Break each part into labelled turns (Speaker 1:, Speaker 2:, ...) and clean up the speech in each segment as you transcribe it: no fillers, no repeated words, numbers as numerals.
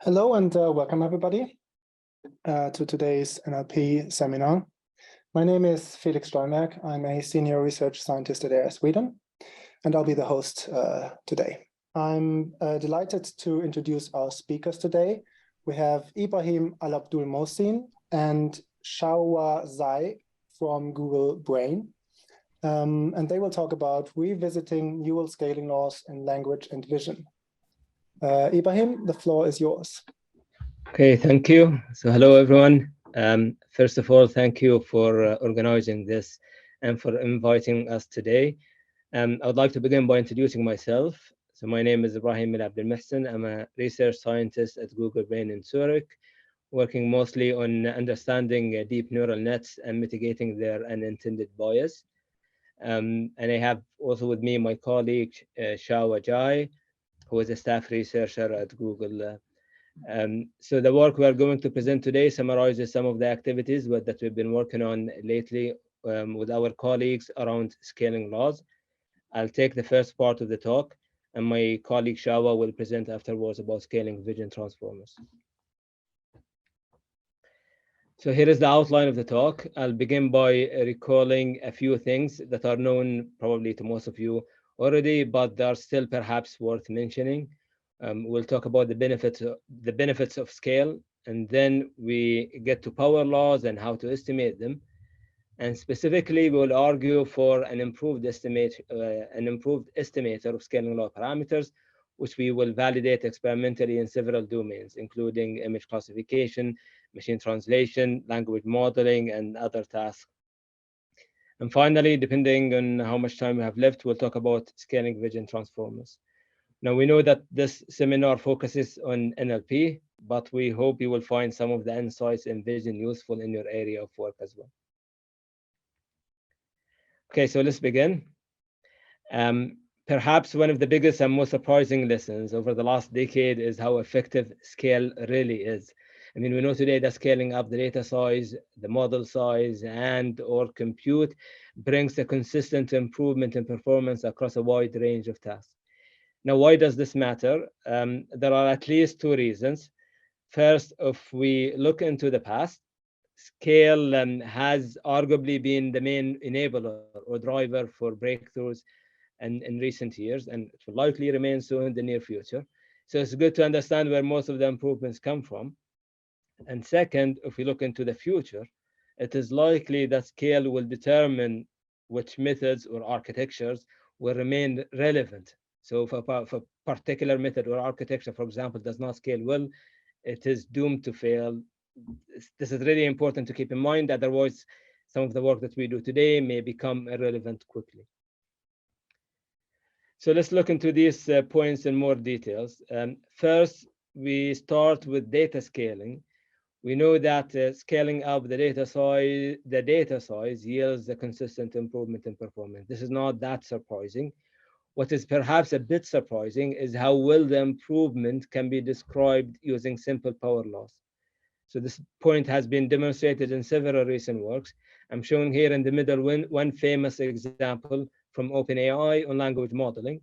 Speaker 1: Hello and welcome everybody to today's NLP seminar. My name is Felix Steinberg. I'm a senior research scientist at AIR Sweden, and I'll be the host today. I'm delighted to introduce our speakers today. We have Ibrahim Alabdulmohsin and Xiaohua Zhai from Google Brain. And they will talk about revisiting neural scaling laws in language and vision. Ibrahim, the floor is yours.
Speaker 2: Okay, thank you. So hello, everyone. First of all, thank you for organizing this and for inviting us today. I would like to begin by introducing myself. So my name is Ibrahim Alabdulmohsin. I'm a research scientist at Google Brain in Zurich, working mostly on understanding deep neural nets and mitigating their unintended bias. And I have also with me my colleague, Xiaohua Zhai, who is a staff researcher at Google. So the work we are going to present today summarizes some of the activities that we've been working on lately with our colleagues around scaling laws. I'll take the first part of the talk, and my colleague Xiaohua will present afterwards about scaling vision transformers. So here is the outline of the talk. I'll begin by recalling a few things that are known probably to most of you already, but they are still perhaps worth mentioning. We'll talk about the benefits of scale, and then we get to power laws and how to estimate them. And specifically, we will argue for an improved estimator of scaling law parameters, which we will validate experimentally in several domains, including image classification, machine translation, language modeling, and other tasks. And finally, depending on how much time we have left, we'll talk about scaling vision transformers. Now, we know that this seminar focuses on NLP, but we hope you will find some of the insights in vision useful in your area of work as well. Okay, so let's begin. Perhaps one of the biggest and most surprising lessons over the last decade is how effective scale really is. I mean, we know today that scaling up the data size, the model size, and/or compute brings a consistent improvement in performance across a wide range of tasks. Now, why does this matter? There are at least two reasons. First, if we look into the past, scale has arguably been the main enabler or driver for breakthroughs in recent years, and it will likely remain so in the near future. So it's good to understand where most of the improvements come from. And second, if we look into the future, it is likely that scale will determine which methods or architectures will remain relevant. So if a particular method or architecture, for example, does not scale well, it is doomed to fail. This is really important to keep in mind, otherwise some of the work that we do today may become irrelevant quickly. So let's look into these points in more details. First, we start with data scaling. We know that scaling up the data size yields a consistent improvement in performance. This is not that surprising. What is perhaps a bit surprising is how well the improvement can be described using simple power laws. So this point has been demonstrated in several recent works. I'm showing here in the middle one famous example from OpenAI on language modeling,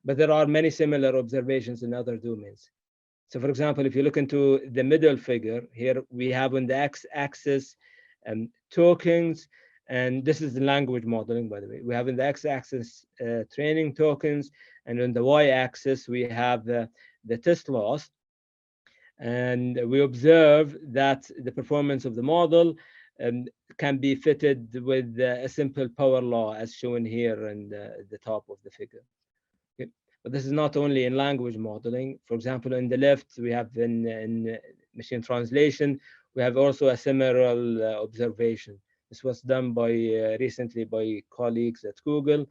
Speaker 2: but there are many similar observations in other domains. So for example, if you look into the middle figure, here we have on the x-axis tokens, and this is the language modeling, by the way. We have in the x-axis training tokens, and on the y-axis, we have the test loss. And we observe that the performance of the model can be fitted with a simple power law as shown here in the top of the figure. Okay. But this is not only in language modeling. For example, in the left, we have in machine translation, we have also a similar observation. This was done recently by colleagues at Google.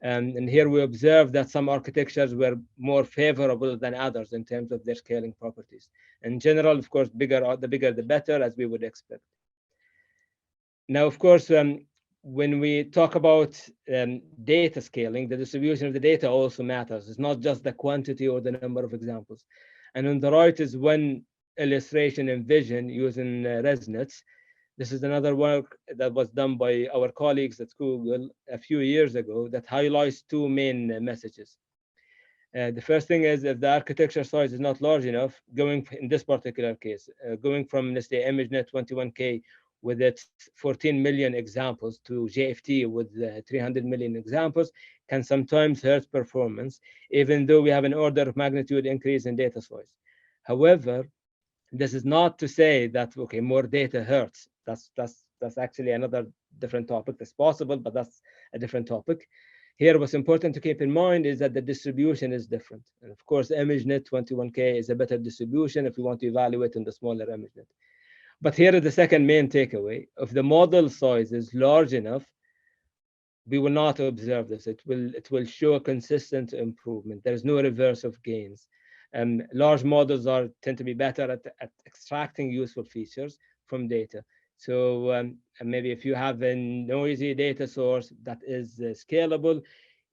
Speaker 2: And here we observe that some architectures were more favorable than others in terms of their scaling properties. In general, of course, the bigger the better, as we would expect. Now, of course, when we talk about data scaling, the distribution of the data also matters. It's not just the quantity or the number of examples. And on the right is one illustration in vision using ResNets. This is another work that was done by our colleagues at Google a few years ago that highlights two main messages. The first thing is if the architecture size is not large enough, in this particular case, going from, let's say, ImageNet 21K with its 14 million examples to JFT with 300 million examples can sometimes hurt performance, even though we have an order of magnitude increase in data size. However, this is not to say that, okay, more data hurts. That's actually another different topic. That's possible, but that's a different topic. Here, what's important to keep in mind is that the distribution is different. And of course, ImageNet 21K is a better distribution if we want to evaluate in the smaller ImageNet. But here is the second main takeaway. If the model size is large enough, we will not observe this. It will show a consistent improvement. There is no reverse of gains. Large models tend to be better at extracting useful features from data. So maybe if you have a noisy data source that is scalable,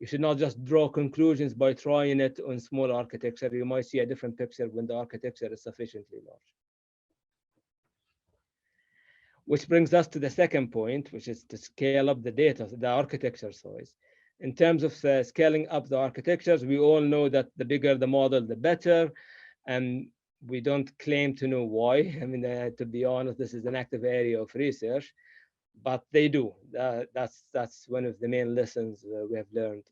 Speaker 2: you should not just draw conclusions by trying it on small architecture. You might see a different picture when the architecture is sufficiently large. Which brings us to the second point, which is to scale up the architecture size. In terms of scaling up the architectures, we all know that the bigger the model, the better. And we don't claim to know why. I mean, to be honest, this is an active area of research, but they do. That's one of the main lessons we have learned.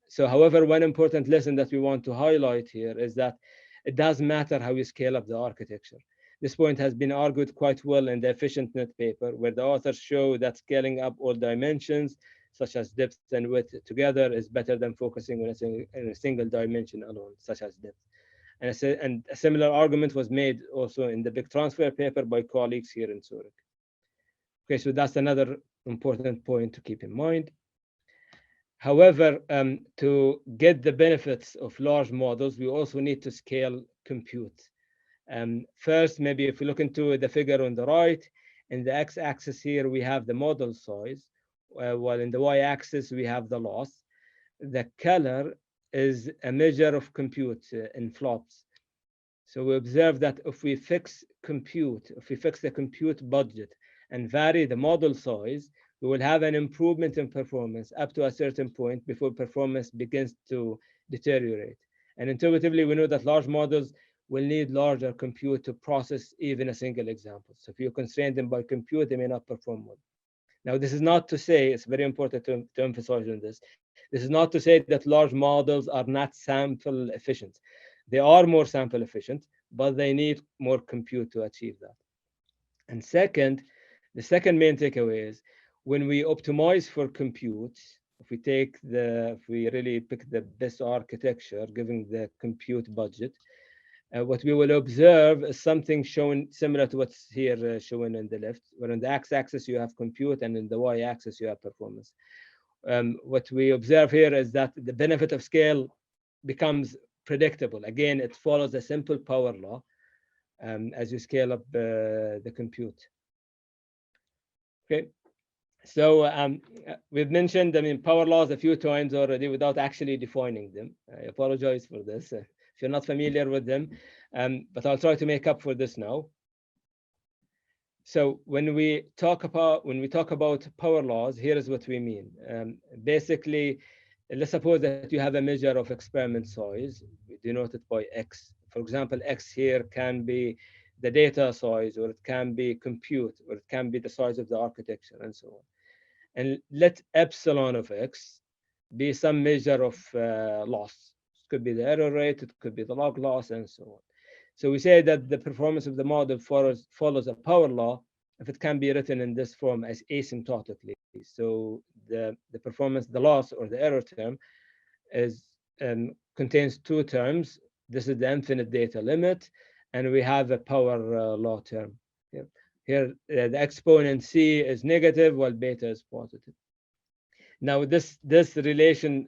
Speaker 2: So, however, one important lesson that we want to highlight here is that it doesn't matter how you scale up the architecture. This point has been argued quite well in the EfficientNet paper, where the authors show that scaling up all dimensions, such as depth and width together, is better than focusing on a single dimension alone, such as depth. And a similar argument was made also in the big transfer paper by colleagues here in Zurich. Okay, so that's another important point to keep in mind. However, to get the benefits of large models, we also need to scale compute. First, maybe if we look into the figure on the right, in the x-axis here, we have the model size, while in the y-axis, we have the loss. The color is a measure of compute in flops. So we observe that if we fix the compute budget and vary the model size, we will have an improvement in performance up to a certain point before performance begins to deteriorate. And intuitively, we know that large models will need larger compute to process even a single example. So if you constrain them by compute, they may not perform well. Now, this is not to say, it's very important to emphasize on this. This is not to say that large models are not sample efficient. They are more sample efficient, but they need more compute to achieve that. And second, the second main takeaway is when we optimize for compute, if we really pick the best architecture, given the compute budget, what we will observe is something shown similar to what's here shown on the left, where on the x-axis you have compute and in the y-axis you have performance. What we observe here is that the benefit of scale becomes predictable. Again, it follows a simple power law as you scale up the compute. Okay, so we've mentioned, power laws a few times already without actually defining them. I apologize for this if you're not familiar with them, but I'll try to make up for this now. So when we talk about power laws, here is what we mean. Basically, let's suppose that you have a measure of experiment size. We denote it by X. For example, X here can be the data size, or it can be compute, or it can be the size of the architecture, and so on. And let epsilon of X be some measure of loss. It could be the error rate, it could be the log loss, and so on. So we say that the performance of the model follows a power law if it can be written in this form as asymptotically. So the performance, the loss or the error term contains two terms. This is the infinite data limit, and we have a power law term. Here, the exponent C is negative while beta is positive. Now, this relation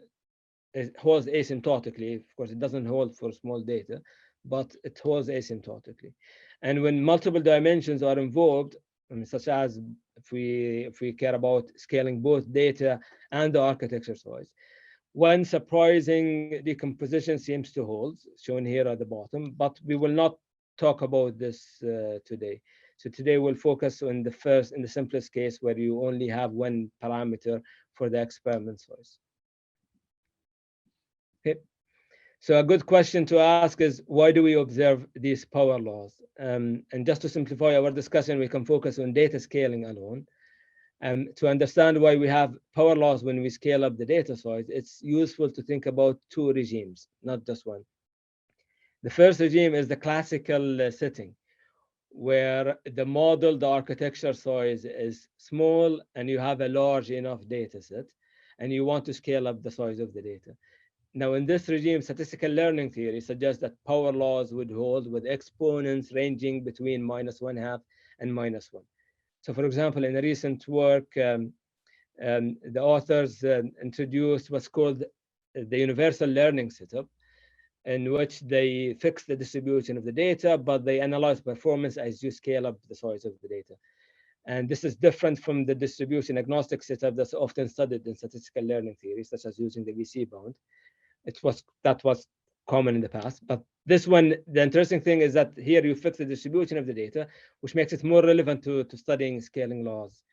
Speaker 2: holds asymptotically. Of course, it doesn't hold for small data, but it holds asymptotically. And when multiple dimensions are involved, such as if we care about scaling both data and the architecture size, one surprising decomposition seems to hold, shown here at the bottom, but we will not talk about this today. So today we'll focus on in the simplest case where you only have one parameter for the experiment size. Okay. So a good question to ask is, why do we observe these power laws? And just to simplify our discussion, we can focus on data scaling alone. To understand why we have power laws when we scale up the data size, it's useful to think about two regimes, not just one. The first regime is the classical setting, where the model, the architecture size is small and you have a large enough data set and you want to scale up the size of the data. Now, in this regime, statistical learning theory suggests that power laws would hold with exponents ranging between -1/2 and -1. So, for example, in a recent work, the authors introduced what's called the universal learning setup, in which they fix the distribution of the data, but they analyze performance as you scale up the size of the data. And this is different from the distribution agnostic setup that's often studied in statistical learning theory, such as using the VC bound. That was common in the past, but this one, the interesting thing is that here you fix the distribution of the data, which makes it more relevant to studying scaling laws.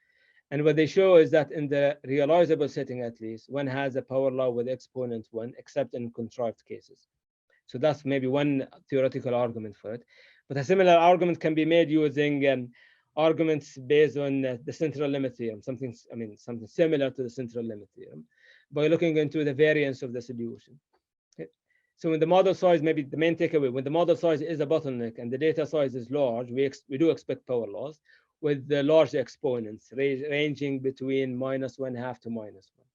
Speaker 2: And what they show is that in the realizable setting, at least, one has a power law with exponent 1, except in contrived cases. So that's maybe one theoretical argument for it. But a similar argument can be made using arguments based on the central limit theorem, something similar to the central limit theorem, by looking into the variance of the solution. Okay. So when the model size, maybe the main takeaway, when the model size is a bottleneck and the data size is large, we do expect power laws with the large exponents ranging between -1/2 to -1.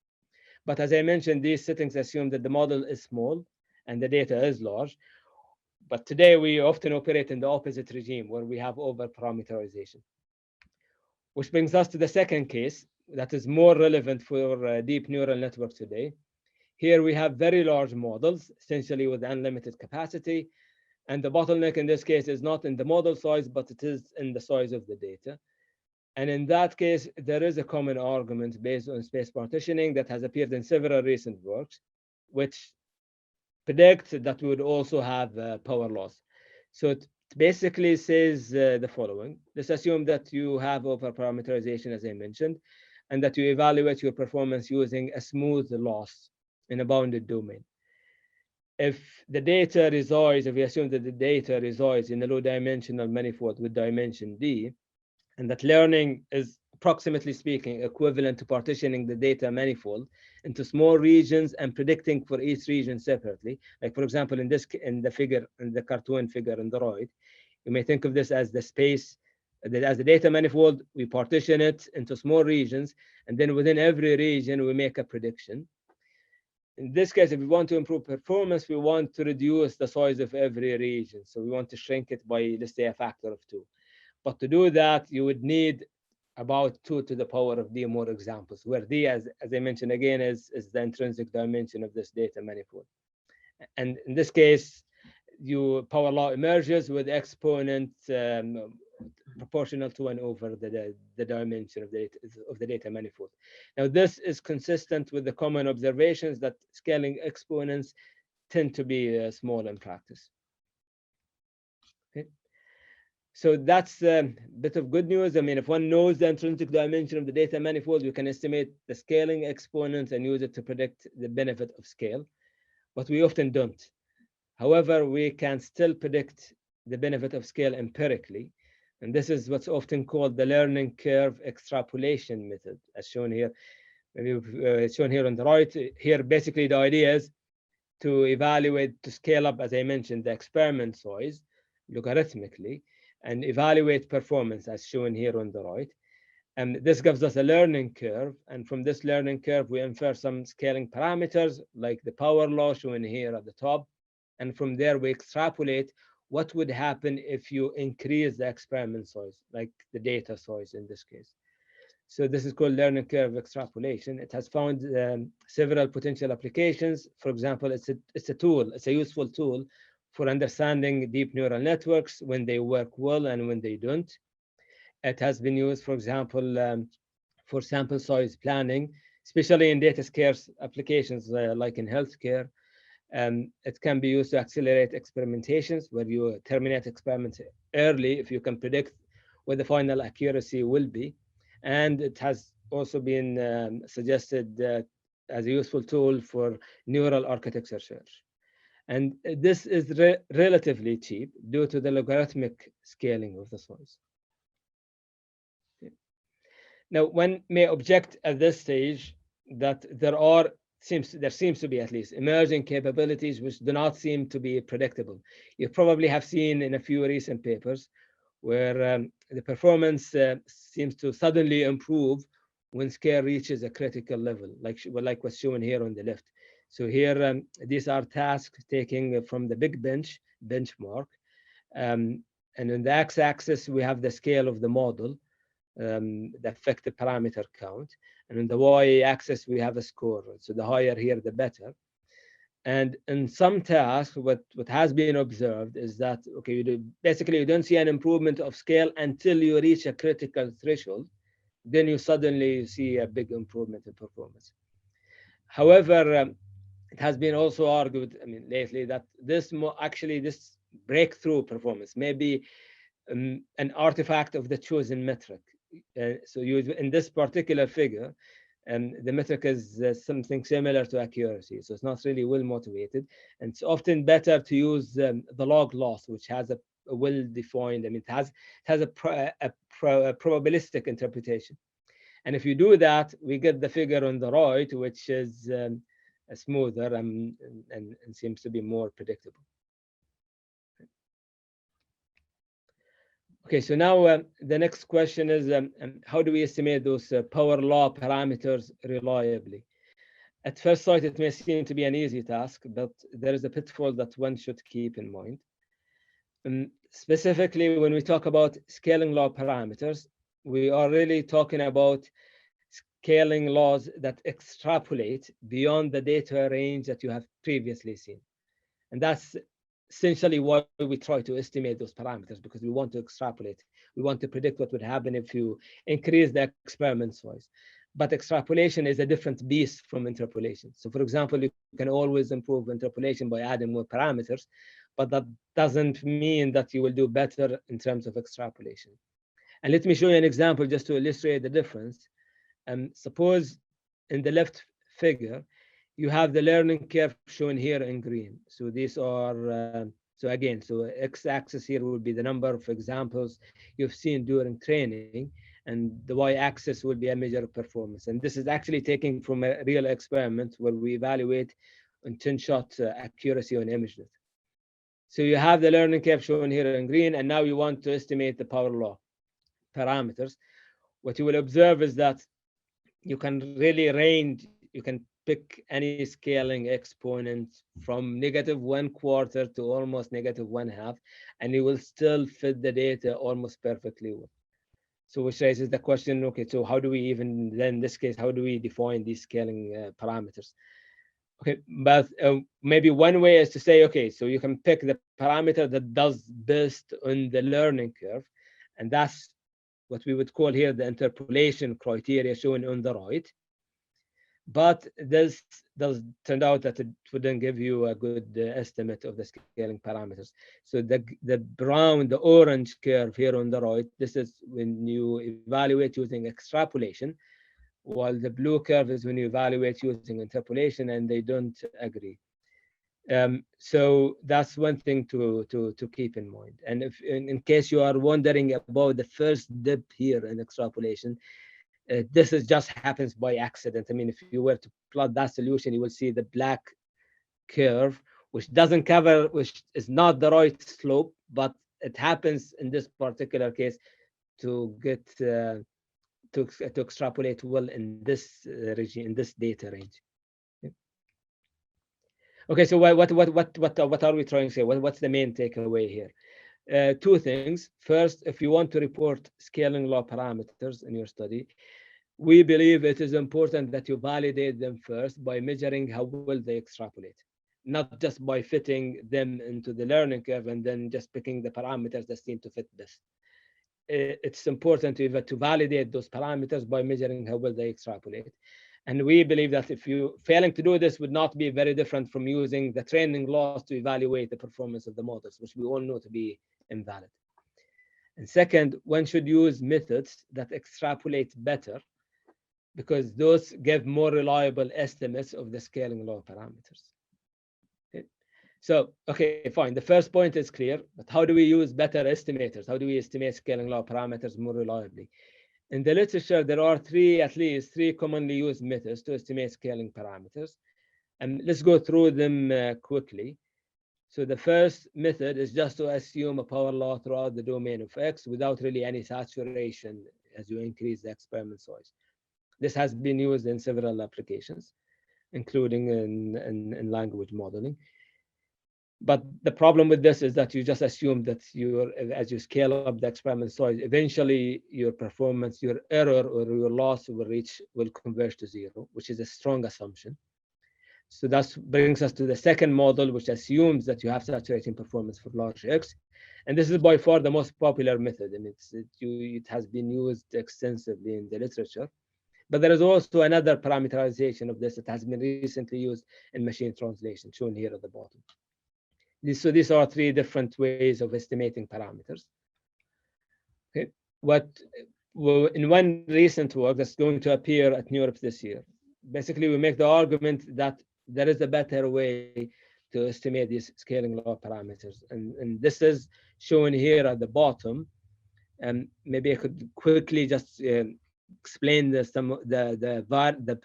Speaker 2: But as I mentioned, these settings assume that the model is small and the data is large. But today we often operate in the opposite regime, where we have over-parameterization. Which brings us to the second case that is more relevant for deep neural network today. Here we have very large models, essentially with unlimited capacity. And the bottleneck in this case is not in the model size, but it is in the size of the data. And in that case, there is a common argument based on space partitioning that has appeared in several recent works, which predict that we would also have power loss. So it basically says the following. Let's assume that you have over-parameterization, as I mentioned, and that you evaluate your performance using a smooth loss in a bounded domain. If the data resides, if we assume that the data resides in a low-dimensional manifold with dimension d, and that learning is, approximately speaking, equivalent to partitioning the data manifold into small regions and predicting for each region separately. Like, for example, in the cartoon figure on the right, you may think of this as the space, as the data manifold. We partition it into small regions, and then within every region, we make a prediction. In this case, if we want to improve performance, we want to reduce the size of every region. So we want to shrink it by, let's say, a factor of 2. But to do that, you would need about 2 to the power of d more examples, where d, as I mentioned again, is the intrinsic dimension of this data manifold. And in this case, power law emerges with exponent proportional to 1 over the dimension of the data manifold. Now, this is consistent with the common observations that scaling exponents tend to be small in practice. Okay. So that's a bit of good news. I mean, if one knows the intrinsic dimension of the data manifold, you can estimate the scaling exponent and use it to predict the benefit of scale, but we often don't. However, we can still predict the benefit of scale empirically, and this is what's often called the learning curve extrapolation method, as shown here. Maybe it's shown here on the right. Here, basically, the idea is to evaluate, to scale up, as I mentioned, the experiment size logarithmically, and evaluate performance, as shown here on the right. And this gives us a learning curve. And from this learning curve, we infer some scaling parameters, like the power law shown here at the top. And from there, we extrapolate what would happen if you increase the experiment size, like the data size in this case. So this is called learning curve extrapolation. It has found several potential applications. For example, it's a tool, it's a useful tool for understanding deep neural networks when they work well and when they don't. It has been used, for example, for sample size planning, especially in data scarce applications like in healthcare. It can be used to accelerate experimentations, where you terminate experiments early if you can predict what the final accuracy will be. And it has also been suggested as a useful tool for neural architecture search. And this is relatively cheap due to the logarithmic scaling of the size. Now, one may object at this stage that there seems to be at least emerging capabilities which do not seem to be predictable. You probably have seen in a few recent papers where the performance seems to suddenly improve when scale reaches a critical level, like what's shown here on the left. So here, these are tasks taken from the big benchmark. And in the x-axis, we have the scale of the model, the effective parameter count. And in the y-axis, we have a score. So the higher here, the better. And in some tasks, what has been observed is that, okay, basically you don't see an improvement of scale until you reach a critical threshold. Then you suddenly see a big improvement in performance. However, it has been also argued, lately, that this breakthrough performance may be an artifact of the chosen metric. So in this particular figure, the metric is something similar to accuracy. So it's not really well motivated. And it's often better to use the log loss, which has a well-defined, it has a probabilistic interpretation. And if you do that, we get the figure on the right, which is smoother and seems to be more predictable. Okay, so now the next question is, how do we estimate those power law parameters reliably? At first sight, it may seem to be an easy task, but there is a pitfall that one should keep in mind. Specifically, when we talk about scaling law parameters, we are really talking about scaling laws that extrapolate beyond the data range that you have previously seen. And that's essentially why we try to estimate those parameters, because we want to extrapolate. We want to predict what would happen if you increase the experiment size. But extrapolation is a different beast from interpolation. So for example, you can always improve interpolation by adding more parameters, but that doesn't mean that you will do better in terms of extrapolation. And let me show you an example just to illustrate the difference. Suppose in the left figure, you have the learning curve shown here in green. So these are, so x-axis here will be the number of examples you've seen during training, and the y-axis will be a measure of performance. And this is actually taken from a real experiment where we evaluate on 10-shot accuracy on ImageNet. So you have the learning curve shown here in green, and now you want to estimate the power law parameters. What you will observe is that you can really range, you can pick any scaling exponent from -1/4 to almost -1/2, and you will still fit the data almost perfectly well. So which raises the question, okay, so how do we even, then in this case, how do we define these scaling parameters? Okay, but maybe one way is to say, okay, so you can pick the parameter that does best on the learning curve, and that's what we would call here the interpolation criteria shown on the right. But this does turn out that it wouldn't give you a good estimate of the scaling parameters. So the orange curve here on the right, this is when you evaluate using extrapolation, while the blue curve is when you evaluate using interpolation, and they don't agree. So that's one thing to keep in mind. And if in case you are wondering about the first dip here in extrapolation, this just happens by accident. If you were to plot that solution, you will see the black curve, which doesn't cover, which is not the right slope, but it happens in this particular case to get to extrapolate well in this region, in this data range. Okay, so what are we trying to say? What's the main takeaway here? Two things. First, if you want to report scaling law parameters in your study, we believe it is important that you validate them first by measuring how well they extrapolate, not just by fitting them into the learning curve and then just picking the parameters that seem to fit best. It's important to validate those parameters by measuring how well they extrapolate. And we believe that if you failing to do this would not be very different from using the training laws to evaluate the performance of the models, which we all know to be invalid. And second, one should use methods that extrapolate better, because those give more reliable estimates of the scaling law parameters. Okay. So, okay, fine. The first point is clear, but how do we use better estimators? How do we estimate scaling law parameters more reliably? In the literature, there are at least three commonly used methods to estimate scaling parameters. And let's go through them quickly. So the first method is just to assume a power law throughout the domain of X without really any saturation as you increase the experiment size. This has been used in several applications, including in language modeling. But the problem with this is that you just assume that as you scale up the experiment size, eventually your performance, your error or your loss will converge to zero, which is a strong assumption. So that brings us to the second model, which assumes that you have saturating performance for large X. And this is by far the most popular method, and it has been used extensively in the literature. But there is also another parameterization of this that has been recently used in machine translation, shown here at the bottom. So these are three different ways of estimating parameters. Okay, in one recent work that's going to appear at Europe this year, basically we make the argument that there is a better way to estimate these scaling law parameters, and this is shown here at the bottom. And maybe I could quickly just explain the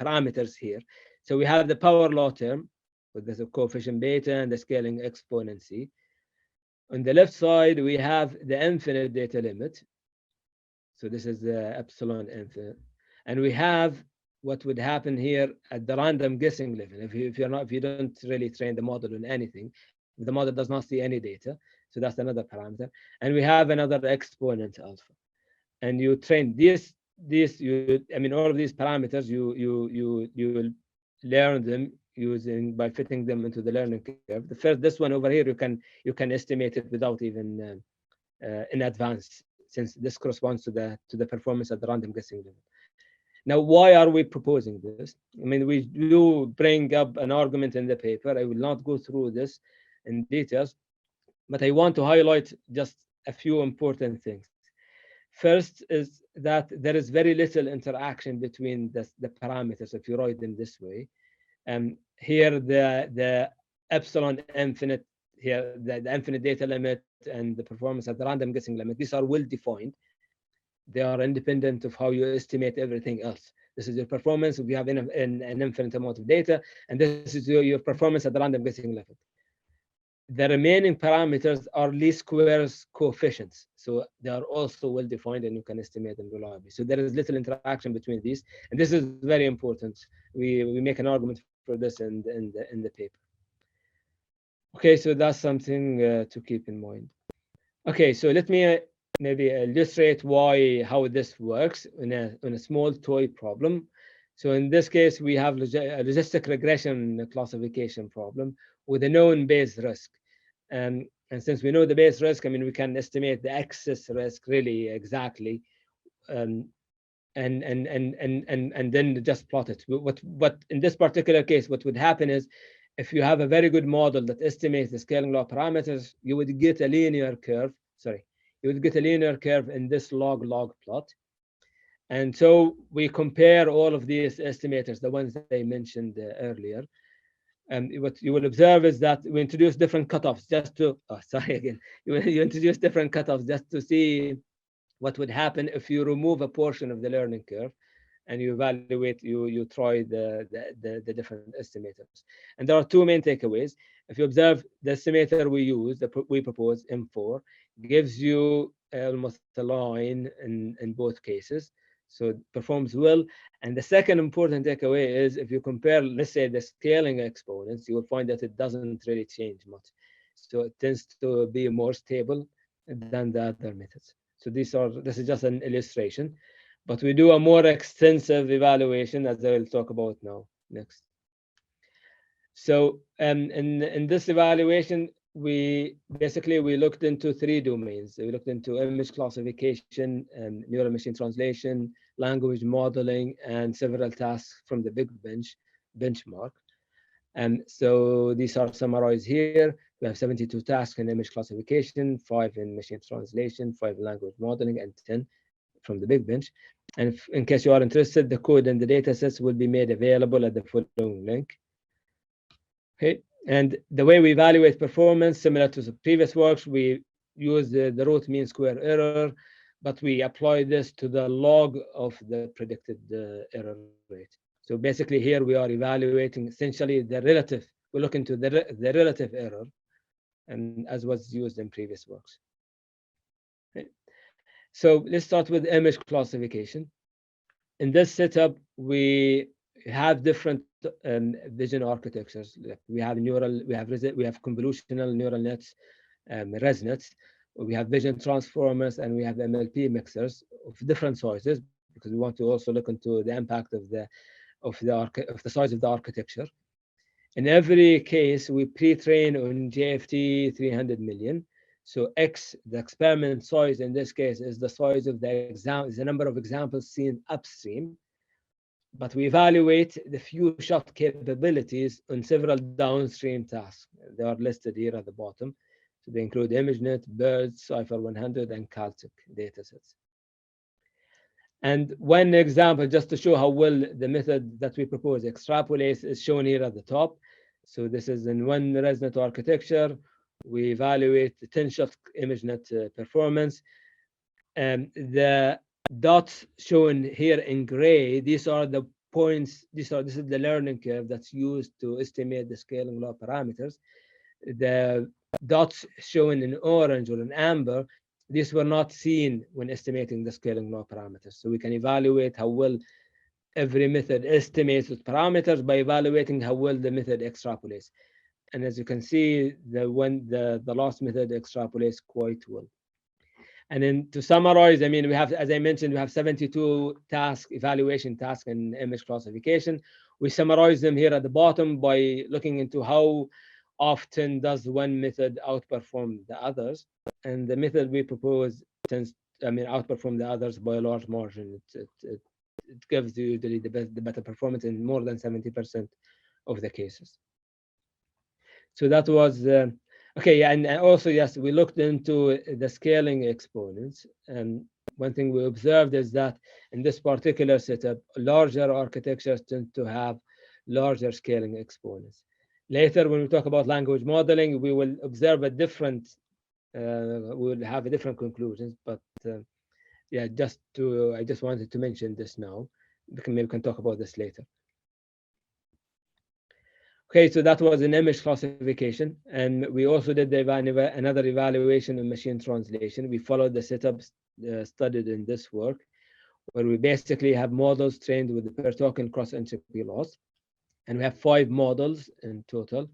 Speaker 2: parameters here. So we have the power law term with the coefficient beta and the scaling exponent c. On the left side, we have the infinite data limit. So this is the epsilon infinite. And we have what would happen here at the random guessing level. If you don't really train the model on anything, if the model does not see any data, so that's another parameter. And we have another exponent alpha. And you train all of these parameters, you will learn them by fitting them into the learning curve. This one over here, you can estimate it without even in advance, since this corresponds to the performance at the random guessing level. Now, why are we proposing this? I mean, we do bring up an argument in the paper. I will not go through this in details, but I want to highlight just a few important things. First is that there is very little interaction between the parameters if you write them this way. Here, the epsilon infinite, here the infinite data limit and the performance at the random guessing limit, these are well defined. They are independent of how you estimate everything else. This is your performance if you have an infinite amount of data, and this is your performance at the random guessing level. The remaining parameters are least squares coefficients, so they are also well defined and you can estimate them reliably. So there is little interaction between these, and this is very important. We make an argument for this in the paper. Okay, so that's something to keep in mind. Okay, so let me maybe illustrate how this works in a small toy problem. So in this case, we have a logistic regression classification problem with a known base risk. And since we know the base risk, I mean, we can estimate the excess risk really exactly, and then just plot it. What in this particular case, what would happen is, if you have a very good model that estimates the scaling law parameters, you would get a linear curve. You would get a linear curve in this log plot. And so we compare all of these estimators, the ones that I mentioned earlier. And what you will observe is that we introduce different cutoffs just to, you introduce different cutoffs just to see what would happen if you remove a portion of the learning curve and you evaluate, you try the different estimators. And there are two main takeaways. If you observe the estimator we propose, M4, gives you almost a line in both cases. So it performs well. And the second important takeaway is, if you compare, let's say, the scaling exponents, you will find that it doesn't really change much. So it tends to be more stable than the other methods. So this is just an illustration, but we do a more extensive evaluation, as I will talk about now next. So in this evaluation, we looked into three domains. We looked into image classification, neural machine translation, language modeling, and several tasks from the big benchmark. And so these are summarized here. We have 72 tasks in image classification, 5 in machine translation, 5 in language modeling, and 10 from the big bench. And in case you are interested, the code and the datasets will be made available at the following link. Okay, And the way we evaluate performance, similar to the previous works, we use the root mean square error, but we apply this to the log of the predicted error rate. So basically here we are evaluating essentially the relative, we look into the relative error, and as was used in previous works. Okay. So let's start with image classification. In this setup, we have different vision architectures. We have convolutional neural nets, ResNets. We have vision transformers, and we have NLP mixers of different sizes, because we want to also look into the impact of the size of the architecture. In every case, we pre-train on JFT 300 million. So X, the experiment size in this case, is the size of the number of examples seen upstream. But we evaluate the few shot capabilities on several downstream tasks. They are listed here at the bottom. So they include ImageNet, BIRD, Cypher 100, and Caltech datasets. And one example, just to show how well the method that we propose extrapolates, is shown here at the top. So this is in one ResNet architecture. We evaluate the 10-shot ImageNet performance. The dots shown here in gray, these are the points, this is the learning curve that's used to estimate the scaling law parameters. The dots shown in orange or in amber, these were not seen when estimating the scaling law parameters. So we can evaluate how well every method estimates its parameters by evaluating how well the method extrapolates. And as you can see, the last method extrapolates quite well. And then to summarize, I mean, we have, as I mentioned, we have 72 evaluation tasks in image classification. We summarize them here at the bottom by looking into how often does one method outperform the others. And the method we propose tends, outperform the others by a large margin. It gives you the better performance in more than 70% of the cases. So that was okay. And also, yes, we looked into the scaling exponents. And one thing we observed is that in this particular setup, larger architectures tend to have larger scaling exponents. Later, when we talk about language modeling, we will observe a different, we will have a different conclusions. But yeah, I just wanted to mention this now. Maybe we can talk about this later. Okay, so that was an image classification, and we also did another evaluation of machine translation. We followed the setups studied in this work, where we basically have models trained with the per token cross entropy loss, and we have 5 models in total,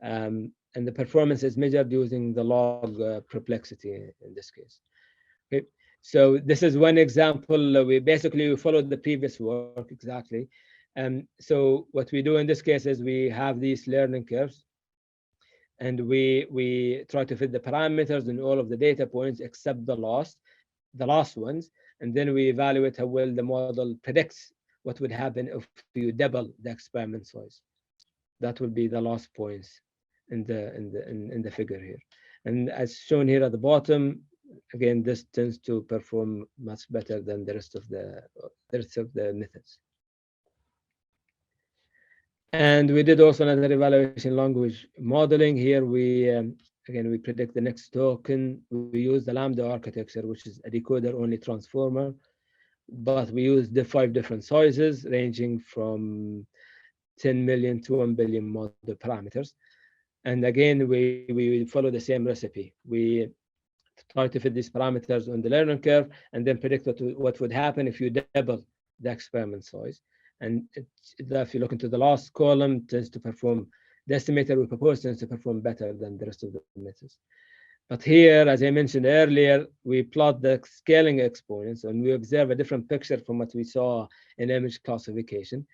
Speaker 2: and the performance is measured using the log perplexity in this case. Okay, so this is one example. We basically followed the previous work exactly. So what we do in this case is we have these learning curves, and we try to fit the parameters in all of the data points except the last ones, and then we evaluate how well the model predicts what would happen if you double the experiment size. That will be the last points in the figure here. And as shown here at the bottom, again, this tends to perform much better than the rest of the methods. And we did also another evaluation language modeling. Here again, we predict the next token. We use the Lambda architecture, which is a decoder-only transformer, but we use the 5 different sizes ranging from 10 million to 1 billion model parameters. And again, we follow the same recipe. We try to fit these parameters on the learning curve and then predict what would happen if you double the experiment size. And if you look into the last column, tends to perform, the estimator we propose tends to perform better than the rest of the methods. But here, as I mentioned earlier, we plot the scaling exponents, and we observe a different picture from what we saw in image classification.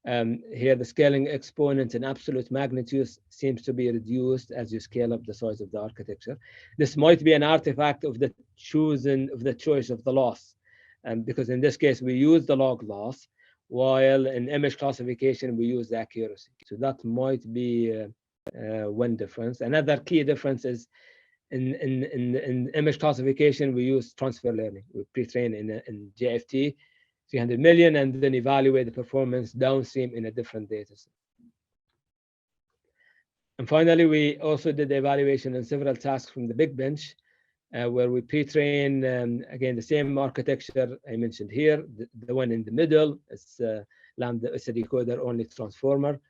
Speaker 2: Here, the scaling exponents in absolute magnitude seems to be reduced as you scale up the size of the architecture. This might be an artifact of the choice of the loss, because in this case, we use the log loss, while in image classification, we use the accuracy. So that might be one difference. Another key difference is in image classification, we use transfer learning. We pre-train in JFT 300 million and then evaluate the performance downstream in a different data set. And finally, we also did the evaluation on several tasks from the big bench, where we pre-train, again, the same architecture I mentioned here. The one in the middle is Lambda, it's a decoder-only transformer.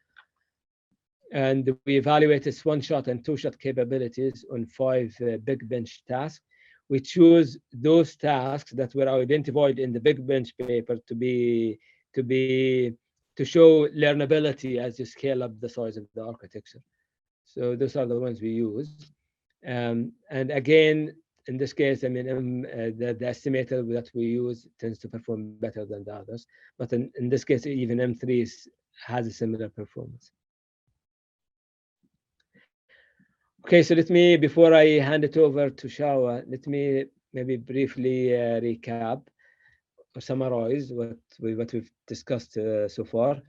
Speaker 2: And we evaluated one-shot and two-shot capabilities on 5 big bench tasks. We choose those tasks that were identified in the big bench paper to show learnability as you scale up the size of the architecture. So those are the ones we use. And again, in this case, I mean, the estimator that we use tends to perform better than the others. But in this case, even M3 has a similar performance. Okay, so let me, before I hand it over to Xiaohua, let me maybe briefly recap or summarize what we've discussed so far.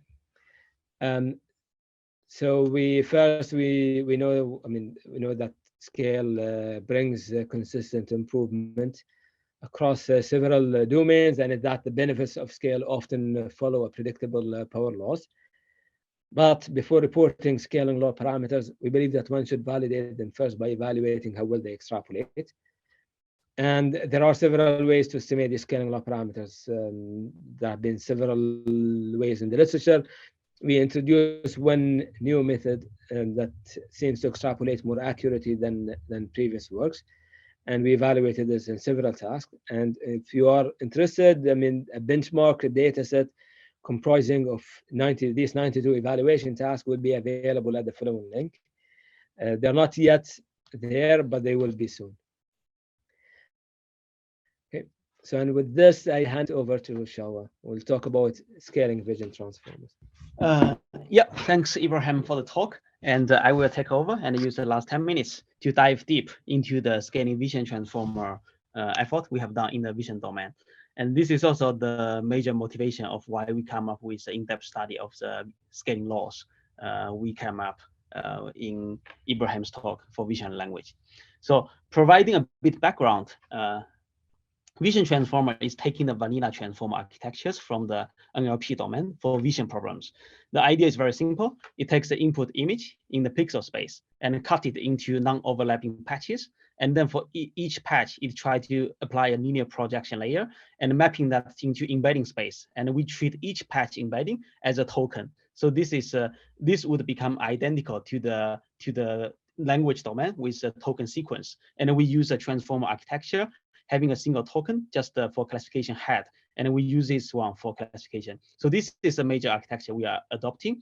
Speaker 2: So we know, I mean, we know that scale brings consistent improvement across several domains, and that the benefits of scale often follow a predictable power loss. But before reporting scaling law parameters, we believe that one should validate them first by evaluating how well they extrapolate. And there are several ways to estimate the scaling law parameters. There have been several ways in the literature. We introduced one new method that seems to extrapolate more accurately than previous works. And we evaluated this in several tasks. And if you are interested, I mean, a benchmark data set comprising of these 92 evaluation tasks will be available at the following link. They're not yet there, but they will be soon. Okay, so and with this, I hand over to Xiaohua. We'll talk about scaling vision transformers.
Speaker 3: Yeah, thanks, Ibrahim, for the talk. And I will take over and use the last 10 minutes to dive deep into the scaling vision transformer effort we have done in the vision domain. And this is also the major motivation of why we come up with the in-depth study of the scaling laws we came up in Ibrahim's talk for vision language. So providing a bit background, vision transformer is taking the vanilla transformer architectures from the NLP domain for vision problems. The idea is very simple. It takes the input image in the pixel space and cut it into non-overlapping patches. And then for each patch, it tries to apply a linear projection layer and mapping that into embedding space. And we treat each patch embedding as a token. So this would become identical to the language domain with a token sequence. And we use a transformer architecture having a single token just for classification head, and we use this one for classification. So this is a major architecture we are adopting.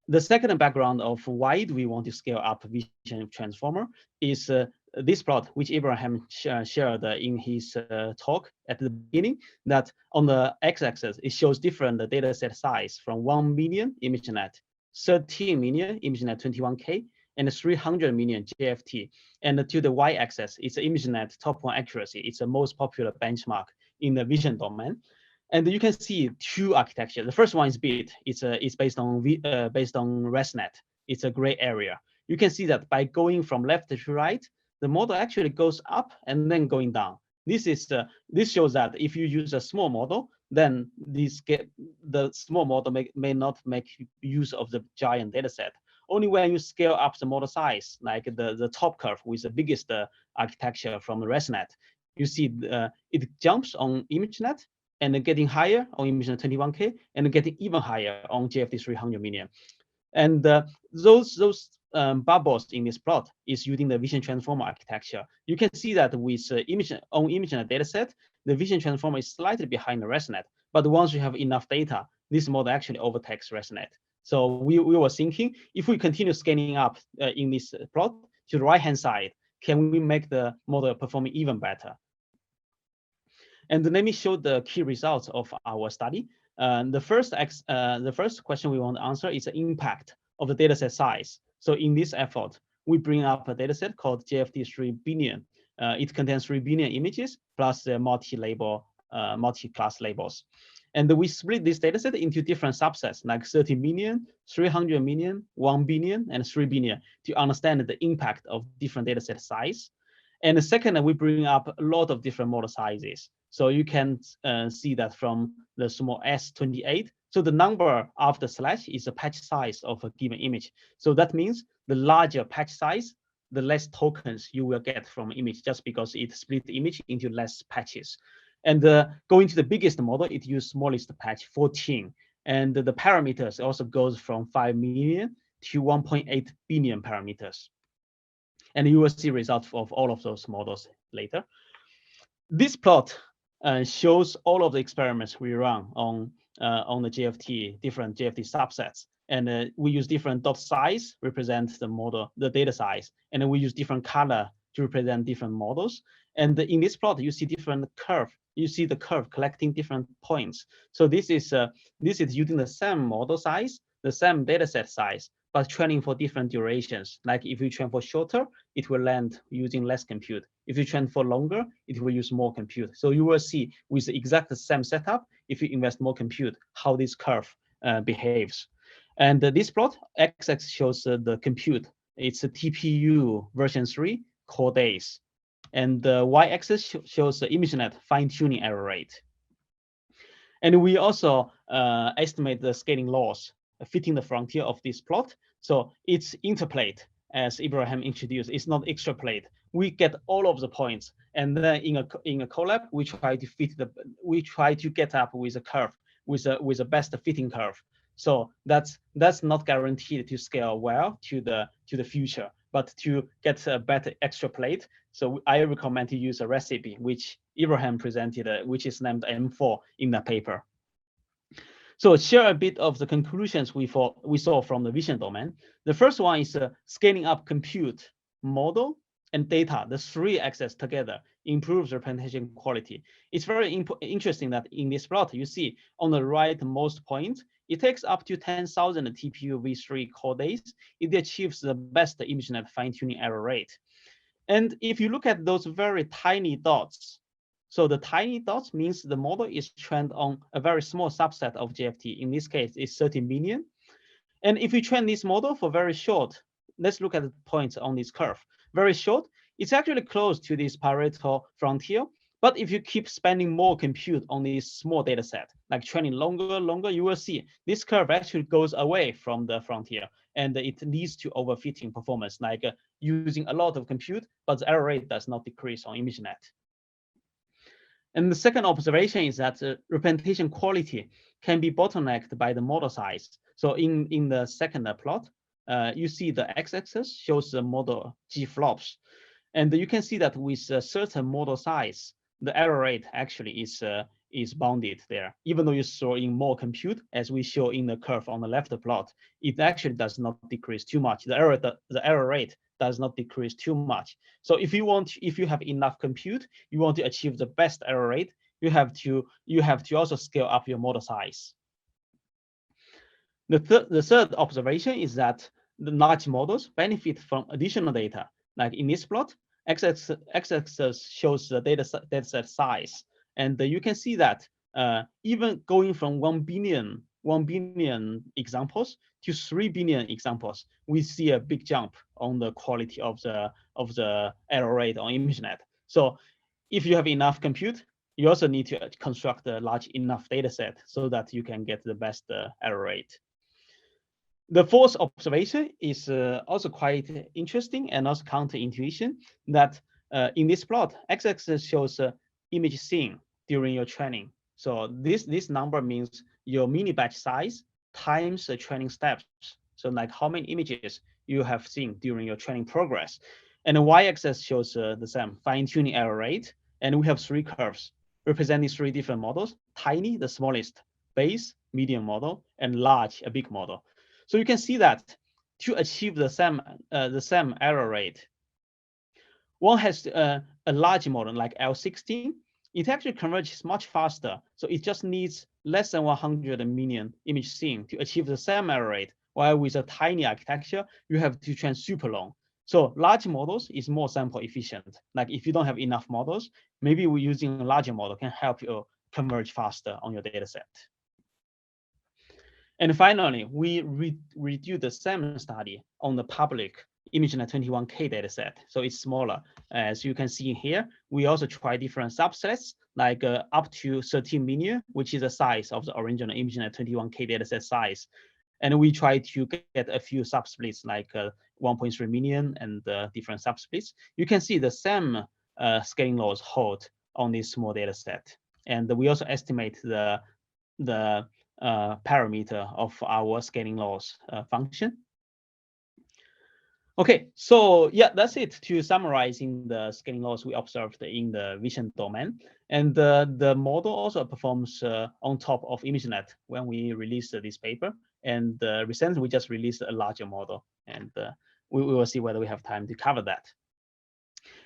Speaker 3: The second background of why do we want to scale up vision transformer is this plot, which Ibrahim shared in his talk at the beginning, that on the x-axis, it shows different dataset size from 1 million ImageNet, 13 million ImageNet 21K, and 300 million JFT. And to the y-axis, it's ImageNet top 1 accuracy. It's the most popular benchmark in the vision domain. And you can see two architectures. The first one is BIT. It's based on ResNet. It's a gray area. You can see that by going from left to right, the model actually goes up and then going down. This shows that if you use a small model, then the small model may not make use of the giant data set. Only when you scale up the model size, like the top curve with the biggest architecture from the ResNet, you see it jumps on ImageNet and getting higher on ImageNet 21K and getting even higher on JFT 300 million. And those bubbles in this plot is using the vision transformer architecture. You can see that with ImageNet dataset, the vision transformer is slightly behind the ResNet. But once you have enough data, this model actually overtakes ResNet. So we were thinking, if we continue scaling up in this plot to the right-hand side, can we make the model performing even better? And let me show the key results of our study. The first question we want to answer is the impact of the dataset size. So in this effort, we bring up a dataset called JFT 3 billion. It contains 3 billion images plus the multi-class labels. And we split this dataset into different subsets like 30 million, 300 million, 1 billion, and 3 billion to understand the impact of different dataset size. And the second, we bring up a lot of different model sizes. So you can see that from the small S28 So the number after slash is the patch size of a given image. So that means the larger patch size, the less tokens you will get from image, just because it split the image into less patches. And going to the biggest model, it used smallest patch, 14. And the parameters also goes from 5 million to 1.8 billion parameters. And you will see results of all of those models later. This plot shows all of the experiments we run on the GFT, different GFT subsets. And we use different dot size represent the model, the data size. And then we use different color to represent different models. And in this plot, you see different curve. You see the curve collecting different points. So this is using the same model size, the same data set size, but training for different durations. Like if you train for shorter, it will land using less compute. If you train for longer, it will use more compute. So you will see with the exact same setup, if you invest more compute, how this curve behaves. And this plot, x-axis shows the compute. It's a TPU version 3 core days. And the y-axis shows the ImageNet fine-tuning error rate. And we also estimate the scaling loss fitting the frontier of this plot. So it's interpolate, as Ibrahim introduced. It's not extrapolate. We get all of the points, and then in a collab, we try to get up with a curve, with a best fitting curve. So that's not guaranteed to scale well to the future, but to get a better extrapolate. So I recommend to use a recipe which Ibrahim presented, which is named M4 in the paper. So share a bit of the conclusions we saw from the vision domain. The first one is scaling up compute, model, and data. The three axes together improves representation quality. It's very interesting that in this plot, you see on the rightmost point, it takes up to 10,000 TPU v3 core days. It achieves the best ImageNet fine-tuning error rate. And if you look at those very tiny dots, so the tiny dots means the model is trained on a very small subset of GFT. In this case, it's 30 million. And if you train this model for very short, let's look at the points on this curve. Very short, it's actually close to this Pareto frontier. But if you keep spending more compute on this small data set, like training longer, you will see this curve actually goes away from the frontier, and it leads to overfitting performance, like using a lot of compute, but the error rate does not decrease on ImageNet. And the second observation is that representation quality can be bottlenecked by the model size. So in the second plot, you see the x-axis shows the model G flops. And you can see that with a certain model size, the error rate actually is bounded there. Even though you throw in more compute, as we show in the curve on the left plot, it actually does not decrease too much. The error rate does not decrease too much. So if you have enough compute, you want to achieve the best error rate, you have to also scale up your model size. The third observation is that the large models benefit from additional data. Like in this plot, x-axis shows the dataset size, and you can see that even going from 1 billion examples to 3 billion examples, we see a big jump on the quality of the error rate on ImageNet. So if you have enough compute, you also need to construct a large enough data set so that you can get the best error rate. The fourth observation is also quite interesting and also counterintuition, that in this plot, x-axis shows image seen during your training. So this number means your mini batch size times the training steps. So like how many images you have seen during your training progress. And the y-axis shows the same fine-tuning error rate. And we have three curves representing three different models: tiny, the smallest, base, medium model, and large, a big model. So you can see that to achieve the same error rate, one has a large model like L16. It actually converges much faster. So it just needs less than 100 million image seen to achieve the same error rate. While with a tiny architecture, you have to train super long. So large models is more sample efficient. Like if you don't have enough models, maybe we're using a larger model can help you converge faster on your data set. And finally, we redo the same study on the public ImageNet 21K dataset, so it's smaller. As you can see here, we also try different subsets, like up to 13 million, which is the size of the original ImageNet 21K dataset size. And we try to get a few subsplits, like 1.3 million and different subsplits. You can see the same scaling laws hold on this small dataset. And we also estimate the parameter of our scaling laws function. Okay, so yeah, that's it to summarizing the scaling laws we observed in the vision domain. And the model also performs on top of ImageNet when we released this paper. And recently we just released a larger model, and we will see whether we have time to cover that.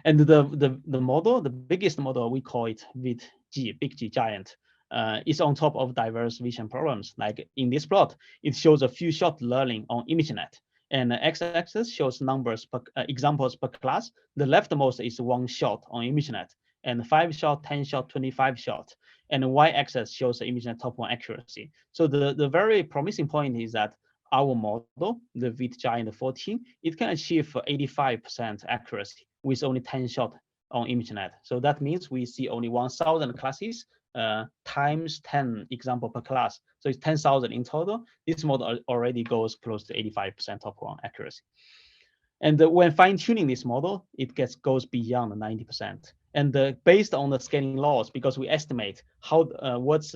Speaker 3: And the model, the biggest model, we call it Big G giant, is on top of diverse vision problems. Like in this plot, it shows a few shot learning on ImageNet. And the x-axis shows numbers per examples per class. The leftmost is 1 shot on ImageNet, and 5 shot, 10 shot, 25 shot. And the y-axis shows the ImageNet top 1 accuracy. So the very promising point is that our model, the VIT Giant 14, it can achieve 85% accuracy with only 10 shot on ImageNet. So that means we see only 1,000 classes times 10 example per class. So it's 10,000 in total. This model already goes close to 85% top 1 accuracy. And when fine-tuning this model, it goes beyond 90%. And based on the scaling laws, because we estimate how what's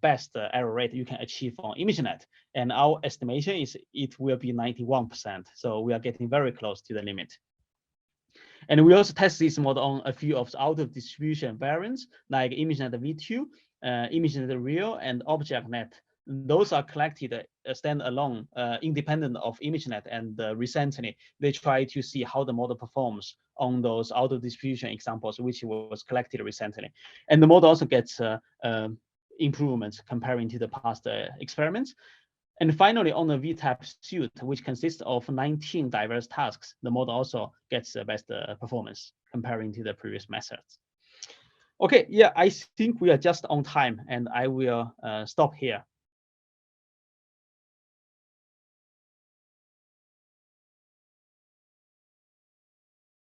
Speaker 3: best error rate you can achieve on ImageNet, and our estimation is it will be 91%. So we are getting very close to the limit. And we also test this model on a few of the out-of-distribution variants, like ImageNet V2, ImageNet Real, and ObjectNet. Those are collected standalone, independent of ImageNet, and recently they try to see how the model performs on those out-of-distribution examples, which was collected recently. And the model also gets improvements comparing to the past experiments. And finally, on the V-type suite, which consists of 19 diverse tasks, the model also gets the best performance comparing to the previous methods. Okay, yeah, I think we are just on time, and I will stop here.